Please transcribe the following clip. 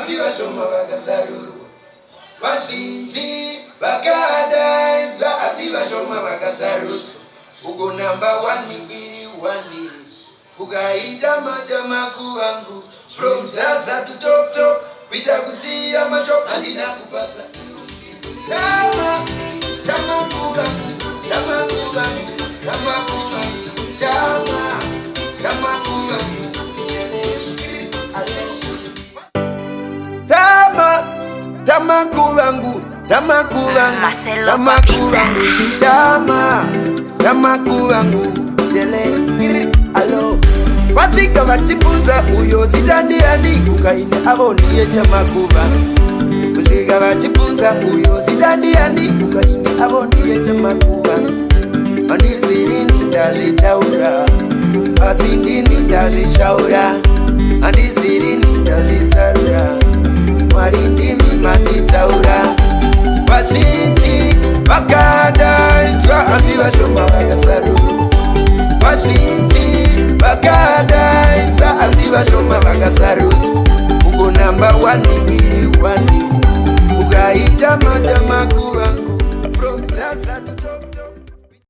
asivashoma vakasarurwa. Vazhinji vakadaidzwa asi vashoma vakasarudzwa. Uko namba 1 iri 1, ukaita matama kuvangu from Zaza to top kuita kusiya macho handina kupasa. Tama kuvangu, tama kuvangu, tama kuvangu, tama kuvangu. Tama kuvangu, tama kuvangu, tama kuvangu, tama kuvangu, jele, alo. Vatika vachipunza uyo zitandiani kukaine avoniye chama kuvangu. Kuzika vachipunza uyo zitandiani kukaine avoniye chama kuvangu. Andizini ndazitaura, asi ndini ndazishaura. Andizini ndazisarura, mwari ndimi manditaura. Vazhinji vakadaidzwa asi vashoma vakasarurwa. Vazhinji vakadaidzwa asi vashoma vakasarudzwa. Uko namba 1 iri 1, ukaita matama kuvangu from Zaza to